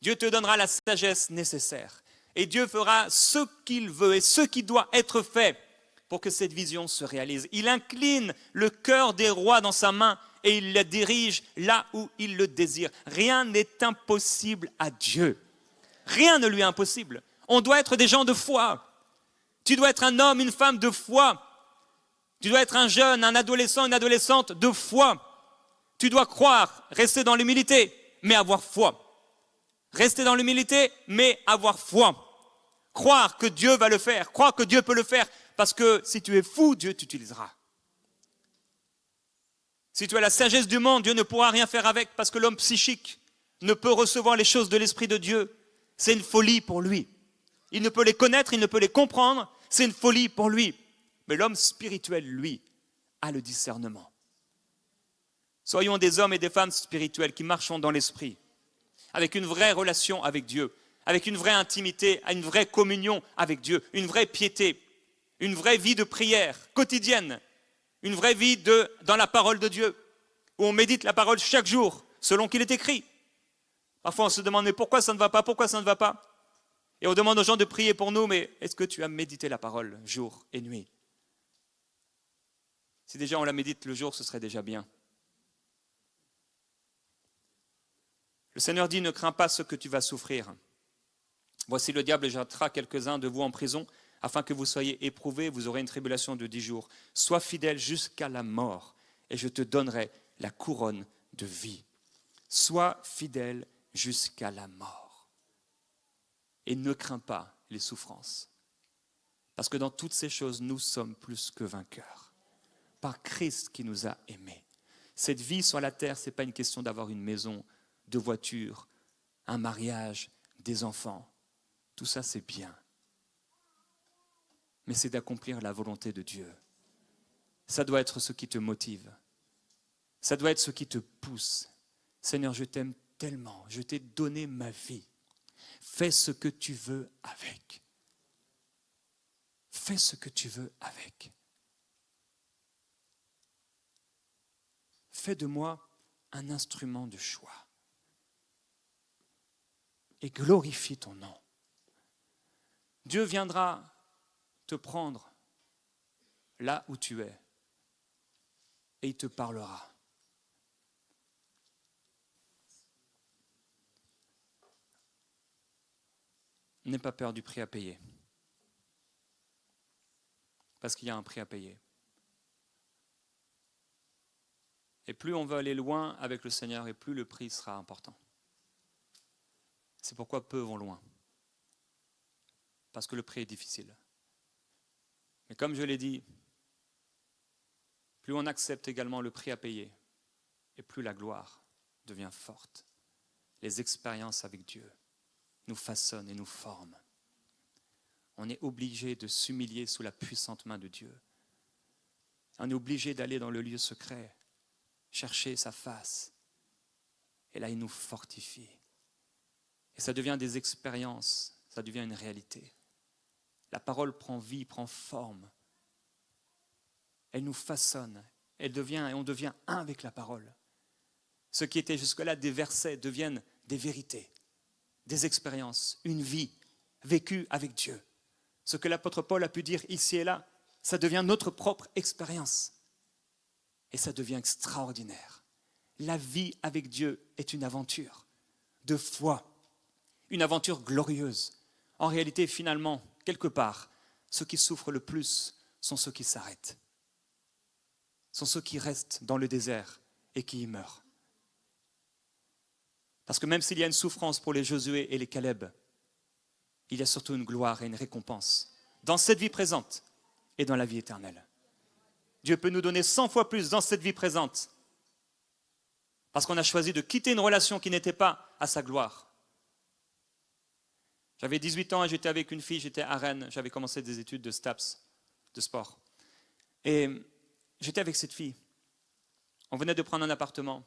Dieu te donnera la sagesse nécessaire. Et Dieu fera ce qu'il veut et ce qui doit être fait pour que cette vision se réalise. Il incline le cœur des rois dans sa main et il les dirige là où il le désire. Rien n'est impossible à Dieu. Rien ne lui est impossible. On doit être des gens de foi. Tu dois être un homme, une femme de foi. Tu dois être un jeune, un adolescent, une adolescente de foi. Tu dois croire, rester dans l'humilité, mais avoir foi. Rester dans l'humilité, mais avoir foi. Croire que Dieu va le faire, croire que Dieu peut le faire, parce que si tu es fou, Dieu t'utilisera. Si tu as la sagesse du monde, Dieu ne pourra rien faire avec, parce que l'homme psychique ne peut recevoir les choses de l'Esprit de Dieu. C'est une folie pour lui. Il ne peut les connaître, il ne peut les comprendre, c'est une folie pour lui. Mais l'homme spirituel, lui, a le discernement. Soyons des hommes et des femmes spirituels qui marchons dans l'Esprit, avec une vraie relation avec Dieu, avec une vraie intimité, une vraie communion avec Dieu, une vraie piété, une vraie vie de prière quotidienne, une vraie vie dans la parole de Dieu, où on médite la parole chaque jour, selon qu'il est écrit. Parfois on se demande, mais pourquoi ça ne va pas, pourquoi ça ne va pas? Et on demande aux gens de prier pour nous, mais est-ce que tu as médité la parole jour et nuit? Si déjà on la médite le jour, ce serait déjà bien. Le Seigneur dit, ne crains pas ce que tu vas souffrir. Voici le diable jettera quelques-uns de vous en prison, afin que vous soyez éprouvés, vous aurez une tribulation de 10 jours. Sois fidèle jusqu'à la mort, et je te donnerai la couronne de vie. Sois fidèle jusqu'à la mort. Et ne crains pas les souffrances. Parce que dans toutes ces choses, nous sommes plus que vainqueurs. Par Christ qui nous a aimés. Cette vie sur la terre, ce n'est pas une question d'avoir une maison, deux voitures, un mariage, des enfants. Tout ça, c'est bien. Mais c'est d'accomplir la volonté de Dieu. Ça doit être ce qui te motive. Ça doit être ce qui te pousse. Seigneur, je t'aime tellement. Je t'ai donné ma vie. Fais ce que tu veux avec. Fais ce que tu veux avec. Fais de moi un instrument de choix. Et glorifie ton nom. Dieu viendra te prendre là où tu es et il te parlera. N'aie pas peur du prix à payer. Parce qu'il y a un prix à payer. Et plus on veut aller loin avec le Seigneur, et plus le prix sera important. C'est pourquoi peu vont loin. Parce que le prix est difficile. Mais comme je l'ai dit, plus on accepte également le prix à payer, et plus la gloire devient forte. Les expériences avec Dieu nous façonnent et nous forment. On est obligé de s'humilier sous la puissante main de Dieu. On est obligé d'aller dans le lieu secret, chercher sa face. Et là, il nous fortifie. Et ça devient des expériences, ça devient une réalité. La parole prend vie, prend forme. Elle nous façonne. On devient un avec la parole. Ce qui était jusque-là des versets deviennent des vérités, des expériences, une vie vécue avec Dieu. Ce que l'apôtre Paul a pu dire ici et là, ça devient notre propre expérience. Et ça devient extraordinaire. La vie avec Dieu est une aventure de foi, une aventure glorieuse. En réalité, finalement, quelque part, ceux qui souffrent le plus sont ceux qui s'arrêtent. Sont ceux qui restent dans le désert et qui y meurent. Parce que même s'il y a une souffrance pour les Josué et les Caleb, il y a surtout une gloire et une récompense dans cette vie présente et dans la vie éternelle. Dieu peut nous donner 100 fois plus dans cette vie présente parce qu'on a choisi de quitter une relation qui n'était pas à sa gloire. J'avais 18 ans et j'étais avec une fille, j'étais à Rennes, j'avais commencé des études de STAPS, de sport. Et j'étais avec cette fille. On venait de prendre un appartement.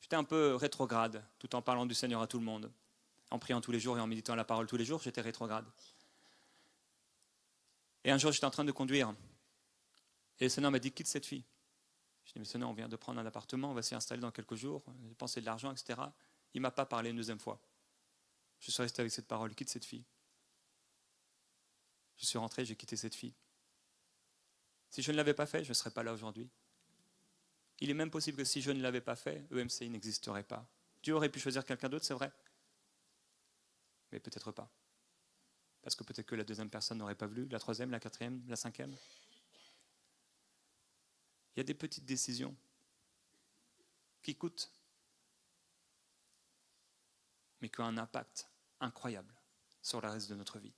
J'étais un peu rétrograde, tout en parlant du Seigneur à tout le monde. En priant tous les jours et en méditant la parole tous les jours, j'étais rétrograde. Et un jour, j'étais en train de conduire. Et le Seigneur m'a dit, quitte cette fille. Je dis, mais Seigneur, on vient de prendre un appartement, on va s'y installer dans quelques jours, dépenser de l'argent, etc. Il ne m'a pas parlé une deuxième fois. Je suis resté avec cette parole, quitte cette fille. Je suis rentré, j'ai quitté cette fille. Si je ne l'avais pas fait, je ne serais pas là aujourd'hui. Il est même possible que si je ne l'avais pas fait, EMCI n'existerait pas. Dieu aurait pu choisir quelqu'un d'autre, c'est vrai. Mais peut-être pas. Parce que peut-être que la deuxième personne n'aurait pas voulu, la troisième, la quatrième, la cinquième. Il y a des petites décisions qui coûtent, mais qui ont un impact incroyable sur le reste de notre vie.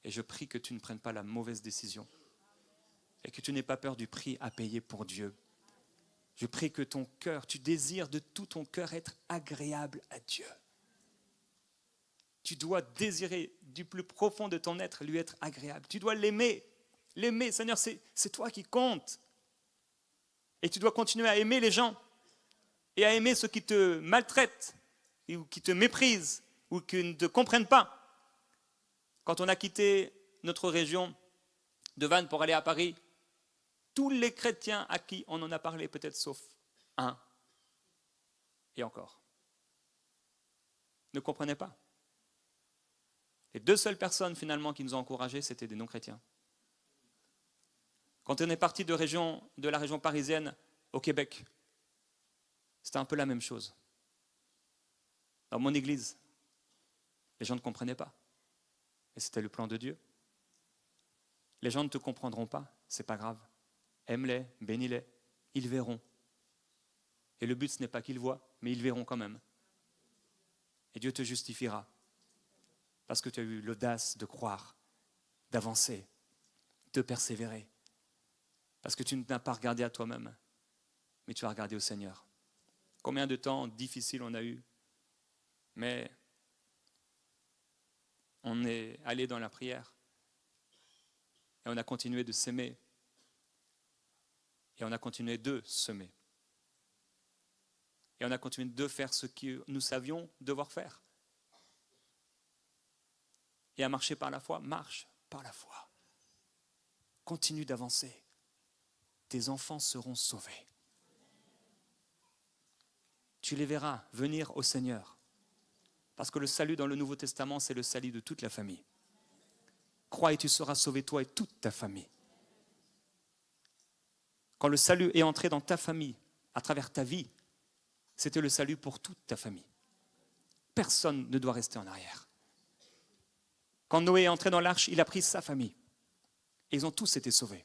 Et je prie que tu ne prennes pas la mauvaise décision et que tu n'aies pas peur du prix à payer pour Dieu. Je prie que ton cœur, tu désires de tout ton cœur être agréable à Dieu. Tu dois désirer du plus profond de ton être lui être agréable. Tu dois l'aimer. L'aimer, Seigneur, c'est toi qui compte. Et tu dois continuer à aimer les gens et à aimer ceux qui te maltraitent ou qui te méprisent ou qui ne te comprennent pas. Quand on a quitté notre région de Vannes pour aller à Paris, tous les chrétiens à qui on en a parlé, peut-être sauf un, et encore, ne comprenaient pas. Les deux seules personnes finalement qui nous ont encouragés, c'était des non-chrétiens. Quand on est parti de la région parisienne au Québec, c'était un peu la même chose. Dans mon église, les gens ne comprenaient pas. Et c'était le plan de Dieu. Les gens ne te comprendront pas, c'est pas grave. Aime-les, bénis-les, ils verront. Et le but, ce n'est pas qu'ils voient, mais ils verront quand même. Et Dieu te justifiera. Parce que tu as eu l'audace de croire, d'avancer, de persévérer. Parce que tu n'as pas regardé à toi-même, mais tu as regardé au Seigneur. Combien de temps difficile on a eu, mais on est allé dans la prière et on a continué de s'aimer et on a continué de semer et on a continué de faire ce que nous savions devoir faire et à marcher par la foi. Marche par la foi, continue d'avancer, tes enfants seront sauvés, tu les verras venir au Seigneur. Parce que le salut dans le Nouveau Testament, c'est le salut de toute la famille. Crois et tu seras sauvé, toi et toute ta famille. Quand le salut est entré dans ta famille, à travers ta vie, c'était le salut pour toute ta famille. Personne ne doit rester en arrière. Quand Noé est entré dans l'arche, il a pris sa famille. Et ils ont tous été sauvés.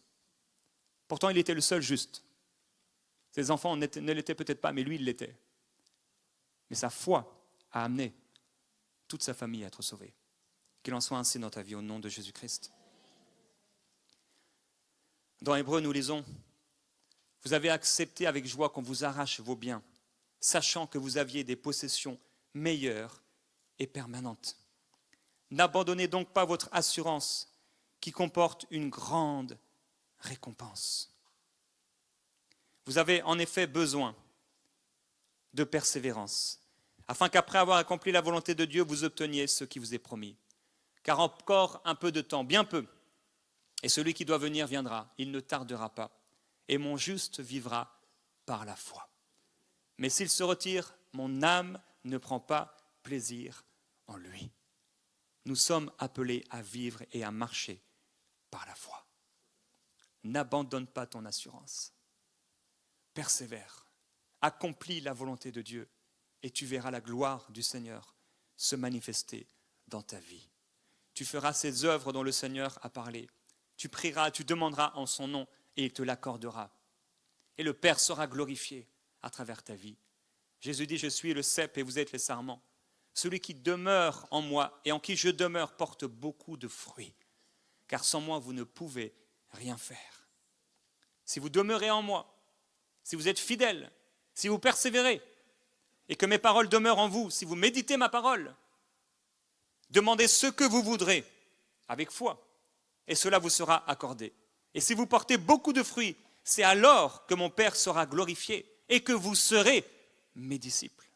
Pourtant, il était le seul juste. Ses enfants ne l'étaient peut-être pas, mais lui, il l'était. Mais sa foi a amené toute sa famille à être sauvée. Qu'il en soit ainsi dans ta vie au nom de Jésus-Christ. Dans Hébreux, nous lisons « Vous avez accepté avec joie qu'on vous arrache vos biens, sachant que vous aviez des possessions meilleures et permanentes. N'abandonnez donc pas votre assurance qui comporte une grande récompense. Vous avez en effet besoin de persévérance, afin qu'après avoir accompli la volonté de Dieu, vous obteniez ce qui vous est promis. Car encore un peu de temps, bien peu, et celui qui doit venir viendra, il ne tardera pas, et mon juste vivra par la foi. Mais s'il se retire, mon âme ne prend pas plaisir en lui. Nous sommes appelés à vivre et à marcher par la foi. N'abandonne pas ton assurance. Persévère, accomplis la volonté de Dieu, et tu verras la gloire du Seigneur se manifester dans ta vie. Tu feras ces œuvres dont le Seigneur a parlé. Tu prieras, tu demanderas en son nom et il te l'accordera. Et le Père sera glorifié à travers ta vie. Jésus dit, je suis le cep et vous êtes les sarments. Celui qui demeure en moi et en qui je demeure porte beaucoup de fruits. Car sans moi, vous ne pouvez rien faire. Si vous demeurez en moi, si vous êtes fidèles, si vous persévérez, et que mes paroles demeurent en vous, si vous méditez ma parole, demandez ce que vous voudrez avec foi, et cela vous sera accordé. Et si vous portez beaucoup de fruits, c'est alors que mon Père sera glorifié et que vous serez mes disciples.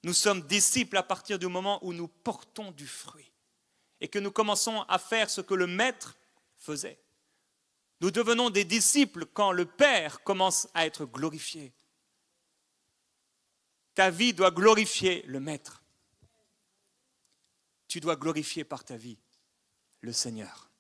Nous sommes disciples à partir du moment où nous portons du fruit et que nous commençons à faire ce que le Maître faisait. Nous devenons des disciples quand le Père commence à être glorifié. Ta vie doit glorifier le Maître. tu dois glorifier par ta vie le Seigneur.